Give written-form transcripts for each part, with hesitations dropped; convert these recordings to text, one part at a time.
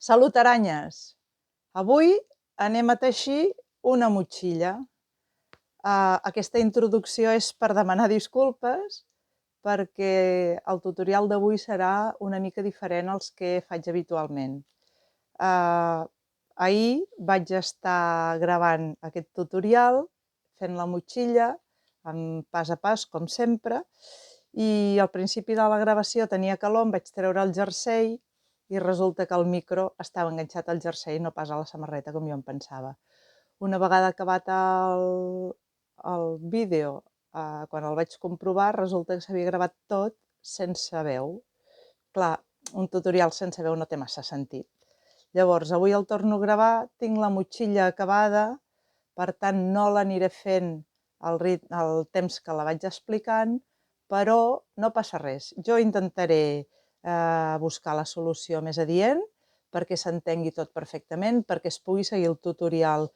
Salut, aranyes! Avui anem a teixir una motxilla. Aquesta introducció és per demanar disculpes perquè el tutorial d'avui serà una mica diferent als que faig habitualment. Ahir vaig estar gravant aquest tutorial, fent la motxilla, pas a pas, com sempre, i al principi de la gravació tenia calor, em vaig treure el jersei i resulta que el micro estava enganxat al jersei, no pas a la samarreta, com jo em pensava. Una vegada acabat el vídeo, quan el vaig comprovar, resulta que s'havia gravat tot sense veu. Clar, un tutorial sense veu no té massa sentit. Llavors, avui el torno a gravar, tinc la motxilla acabada, per tant no l'aniré fent el temps que la vaig explicant, però no passa res. Jo intentaré buscar la solució més adient perquè s'entengui tot perfectament, perquè es pugui seguir el tutorial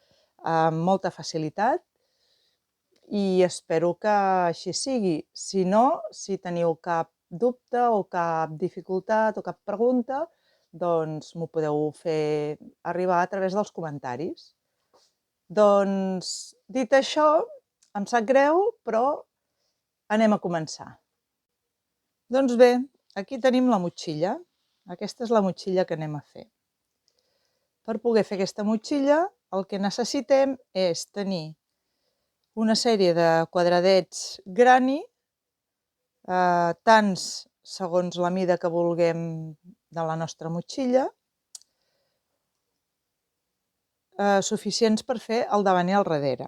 amb molta facilitat i espero que així sigui. Si no, si teniu cap dubte o cap dificultat o cap pregunta, doncs m'ho podeu fer arribar a través dels comentaris. Doncs, dit això, em sap greu, però anem a començar. Doncs bé, aquí tenim la motxilla. Aquesta és la motxilla que anem a fer. Per poder fer aquesta motxilla, el que necessitem és tenir una sèrie de quadradets grani, tants segons la mida que vulguem de la nostra motxilla, suficients per fer el davant i el darrere.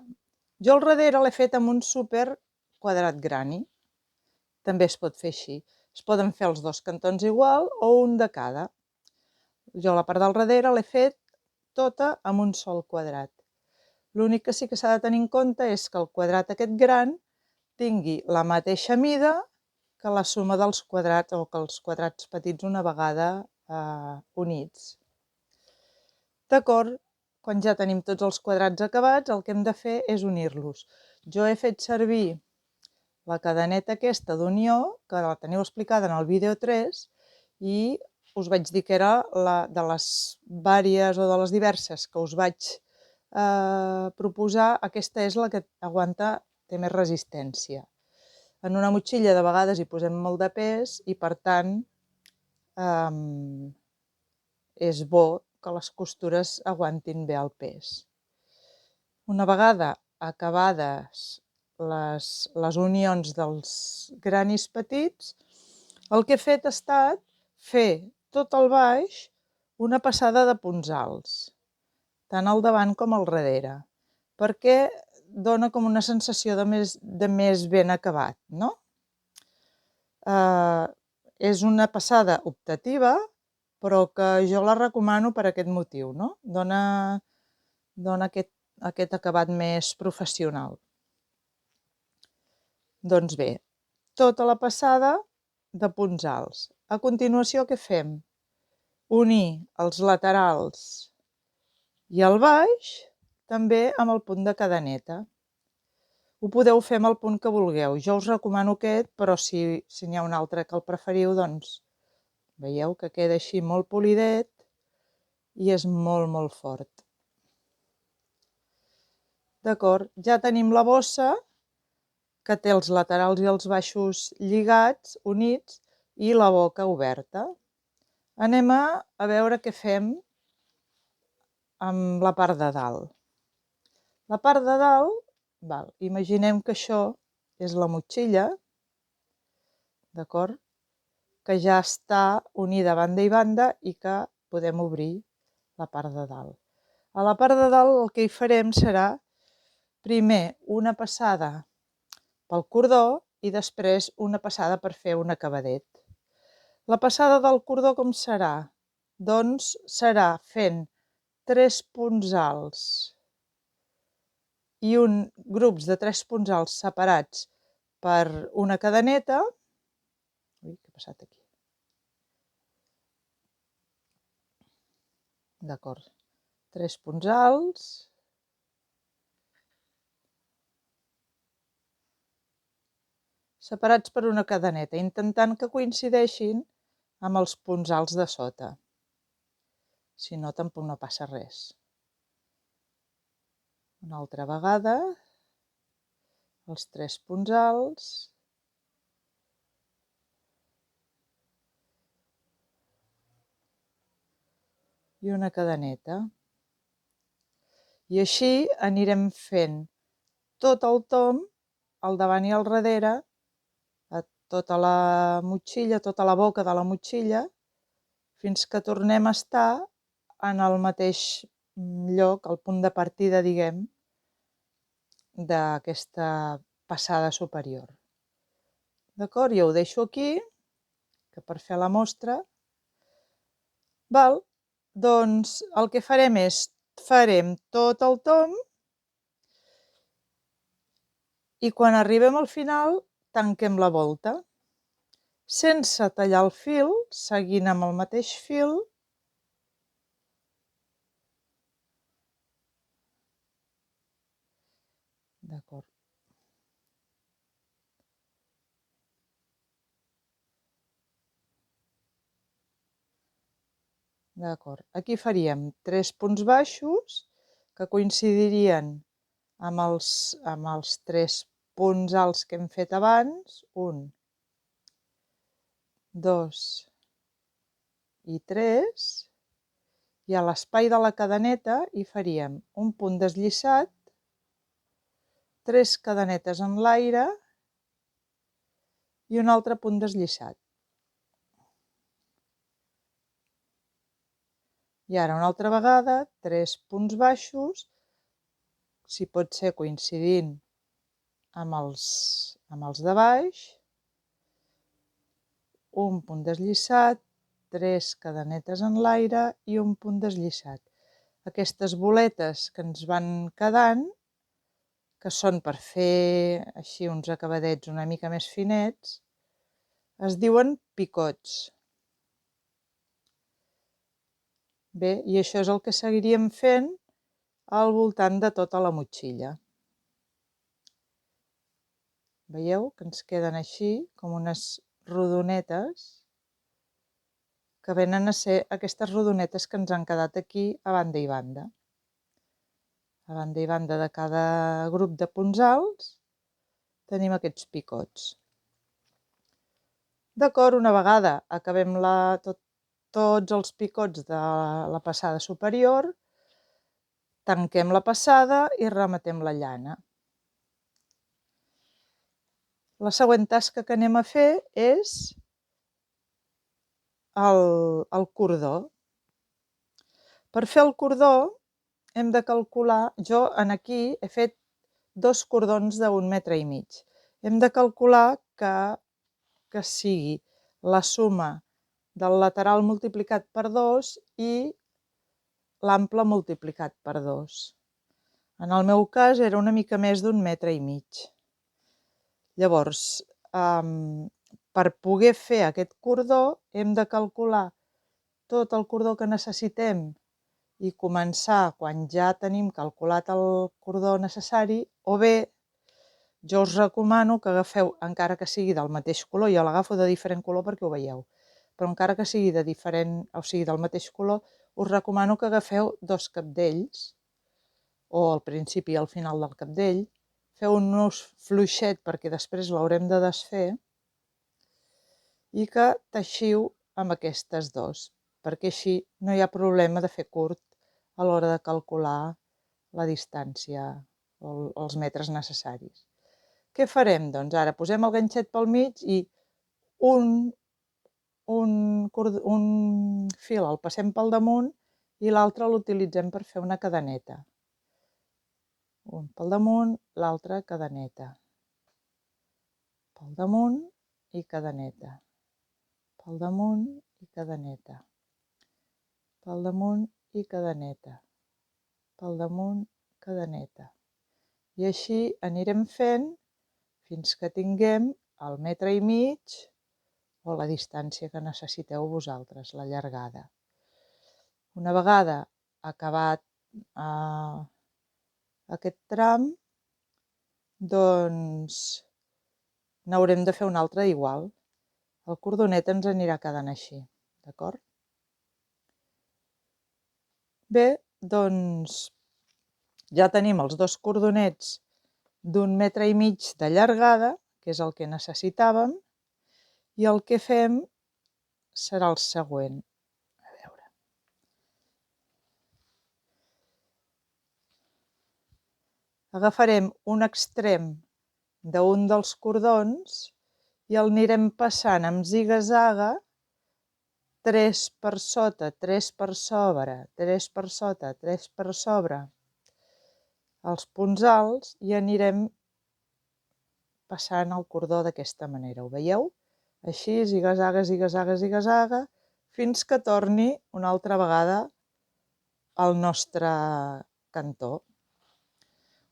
Jo el darrere l'he fet amb un super quadrat grani. També es pot fer així. Es poden fer els dos cantons igual o un de cada. Jo la part del darrere l'he fet tota amb un sol quadrat. L'únic que sí que s'ha de tenir en compte és que el quadrat aquest gran tingui la mateixa mida que la suma dels quadrats o que els quadrats petits una vegada units. D'acord? Quan ja tenim tots els quadrats acabats, el que hem de fer és unir-los. Jo he fet servir la cadeneta aquesta d'unió, que la teniu explicada en el vídeo 3, i us vaig dir que era de les vàries o de les diverses que us vaig proposar, aquesta és la que aguanta, té més resistència. En una motxilla de vegades hi posem molt de pes i per tant és bo que les costures aguantin bé el pes. Una vegada acabades les unions dels granis petits, el que he fet ha estat fer tot el baix una passada de punts alts, tant al davant com al darrere, perquè dona com una sensació de més ben acabat, no? És una passada optativa, però que jo la recomano per aquest motiu, no? Dona aquest acabat més professional. Doncs bé, tota la passada de punts alts. A continuació, què fem? Unir els laterals i el baix també amb el punt de cadeneta. Ho podeu fer amb el punt que vulgueu. Jo us recomano aquest, però si n'hi ha un altre que el preferiu, doncs veieu que queda així molt polidet i és molt, molt fort. D'acord, ja tenim la bossa que té els laterals i els baixos lligats, units, i la boca oberta. Anem a veure què fem amb la part de dalt. La part de dalt, imaginem que això és la motxilla, d'acord? Que ja està unida banda i banda i que podem obrir la part de dalt. A la part de dalt el que hi farem serà primer una passada pel cordó i després una passada per fer un acabadet. La passada del cordó com serà? Doncs serà fent 3 punts alts i grups de 3 punts alts separats per una cadeneta. Ui, què ha passat aquí? D'acord. 3 punts alts. Separats per una cadeneta, intentant que coincideixin amb els punts alts de sota. Si no, tampoc no passa res. Una altra vegada, els 3 punts alts, i una cadeneta. I així anirem fent tot el tomb, al davant i al darrere, a tota la motxilla, tota la boca de la motxilla, fins que tornem a estar en el mateix lloc, el punt de partida, diguem, d'aquesta passada superior. D'acord? Jo ho deixo aquí, que per fer la mostra. Val? Doncs el que farem és, farem tot el tomb i quan arribem al final tanquem la volta. Sense tallar el fil, seguint amb el mateix fil, d'acord. D'acord. Aquí faríem 3 punts baixos que coincidirien amb els 3 punts alts que hem fet abans, 1, 2 i 3, i a l'espai de la cadeneta hi faríem un punt deslliçat, 3 cadenetes en l'aire i un altre punt deslliçat. I ara una altra vegada, 3 punts baixos, si pot ser coincidint amb els de baix, un punt deslliçat, 3 cadenetes en l'aire i un punt deslliçat. Aquestes boletes que ens van quedant, que són per fer així uns acabadets una mica més finets, es diuen picots. Bé, i això és el que seguiríem fent al voltant de tota la motxilla. Veieu que ens queden així com unes rodonetes, que venen a ser aquestes rodonetes que ens han quedat aquí a banda i banda. A banda i banda de cada grup de punts alts tenim aquests picots. D'acord, una vegada acabem tots els picots de la passada superior, tanquem la passada i rematem la llana. La següent tasca que anem a fer és el cordó. Per fer el cordó hem de calcular, jo aquí he fet 2 cordons d'1,5 metres. Hem de calcular que sigui la suma del lateral multiplicat per 2 i l'ample multiplicat per 2. En el meu cas era una mica més d'1,5 metres. Llavors, per poder fer aquest cordó hem de calcular tot el cordó que necessitem i començar quan ja tenim calculat el cordó necessari, o bé jo us recomano que agafeu, encara que sigui del mateix color, jo l'agafo de diferent color perquè ho veieu, però encara que sigui de diferent, o sigui del mateix color, us recomano que agafeu 2 cabdells, o al principi i al final del cabdell, feu un nus fluixet perquè després l'haurem de desfer, i que teixiu amb aquestes 2, perquè així no hi ha problema de fer curt a l'hora de calcular la distància o els metres necessaris. Què farem? Doncs ara posem el ganxet pel mig i un fil el passem pel damunt i l'altre l'utilitzem per fer una cadeneta. Un pel damunt, l'altre cadeneta. Pel damunt i cadeneta. Pel damunt i cadeneta. Pel damunt i cadeneta. Pel damunt, cadeneta. I així anirem fent fins que tinguem el 1,5 metres o la distància que necessiteu vosaltres, la llargada. Una vegada acabat aquest tram, doncs n'haurem de fer un altre igual. El cordonet ens anirà quedant així, d'acord? doncs ja tenim els 2 cordonets d'1,5 metre de llargada, que és el que necessitàvem, i el que fem serà el següent. A veure. Agafarem un extrem d'un dels cordons i el anirem passant amb ziga-zaga, 3 per sota, 3 per sobre, 3 per sota, 3 per sobre, els punts alts, i anirem passant el cordó d'aquesta manera. Ho veieu? Així, ziga-zaga, ziga-zaga, ziga-zaga, fins que torni una altra vegada al nostre cantó.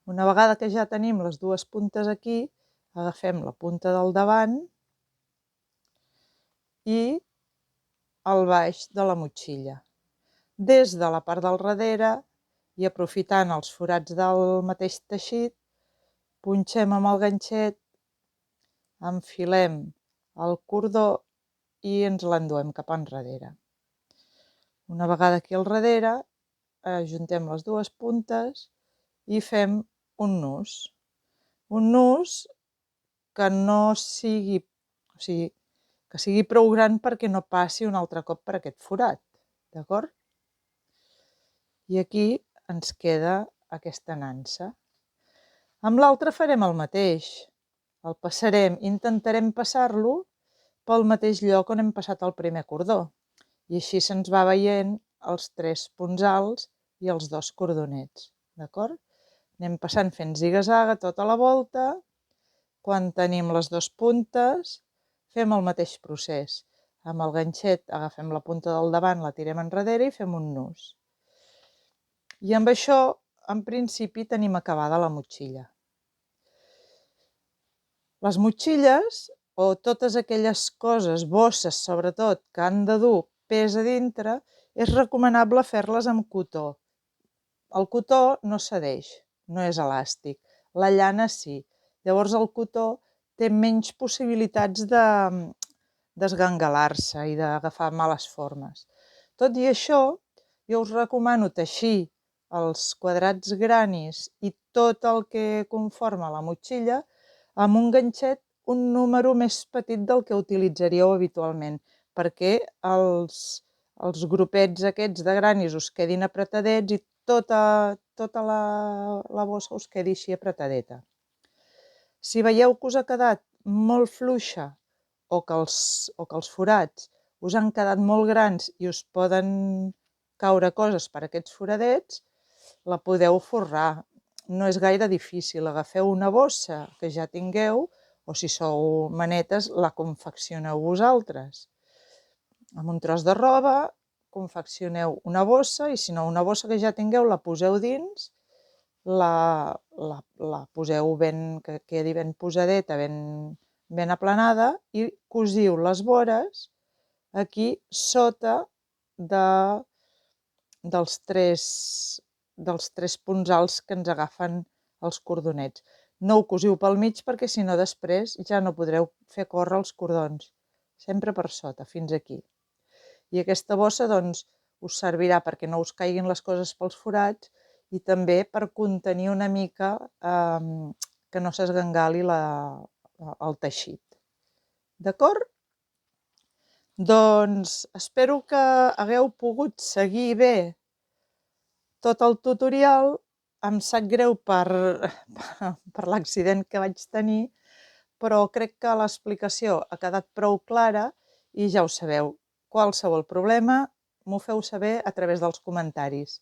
Una vegada que ja tenim les dues puntes aquí, agafem la punta del davant i el baix de la motxilla. Des de la part del darrere i aprofitant els forats del mateix teixit, punxem amb el ganxet, enfilem el cordó i ens l'enduem cap enrere. Una vegada aquí al darrere, ajuntem les dues puntes i fem un nus. Un nus que no sigui, o sigui, que sigui prou gran perquè no passi un altre cop per aquest forat, d'acord? I aquí ens queda aquesta nansa. Amb l'altre farem el mateix. El passarem, intentarem passar-lo pel mateix lloc on hem passat el primer cordó. I així se'ns va veient els 3 punts alts i els 2 cordonets, d'acord? Anem passant fent ziga-zaga tota la volta. Quan tenim les 2 puntes, fem el mateix procés. Amb el ganxet agafem la punta del davant, la tirem enrere i fem un nus. I amb això, en principi, tenim acabada la motxilla. Les motxilles, o totes aquelles coses, bosses sobretot, que han de dur pes a dintre, és recomanable fer-les amb cotó. El cotó no cedeix, no és elàstic. La llana sí. Llavors el cotó té menys possibilitats de desgangalar-se i d'agafar males formes. Tot i això, jo us recomano teixir els quadrats granis i tot el que conforma la motxilla amb un ganxet un número més petit del que utilitzaríeu habitualment, perquè els grupets aquests de granis us quedin apretadets i tota la bossa us quedi així apretadeta. Si veieu que us ha quedat molt fluixa o que els forats us han quedat molt grans i us poden caure coses per aquests foradets, la podeu forrar. No és gaire difícil. Agafeu una bossa que ja tingueu, o si sou manetes, la confeccioneu vosaltres. Amb un tros de roba, confeccioneu una bossa, i si no, una bossa que ja tingueu, la poseu dins, la poseu ben, que quedi ben posadeta, ben aplanada, i cosiu les vores aquí sota dels tres punts alts que ens agafen els cordonets. No ho cosiu pel mig perquè si no després ja no podreu fer córrer els cordons. Sempre per sota, fins aquí. I aquesta bossa doncs us servirà perquè no us caiguin les coses pels forats i també per contenir una mica que no s'esgangali el teixit. D'acord? Doncs espero que hagueu pogut seguir bé tot el tutorial. Em sap greu per l'accident que vaig tenir, però crec que l'explicació ha quedat prou clara i ja ho sabeu. Qualsevol problema m'ho feu saber a través dels comentaris.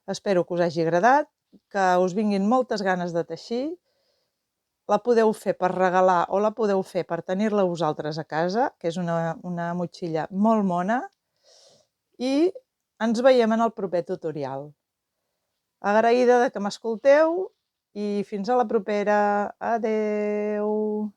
Espero que us hagi agradat, que us vinguin moltes ganes de teixir. La podeu fer per regalar o la podeu fer per tenir-la vosaltres a casa, que és una motxilla molt mona. I ens veiem en el proper tutorial. Agraïda que m'escolteu i fins a la propera. Adeu!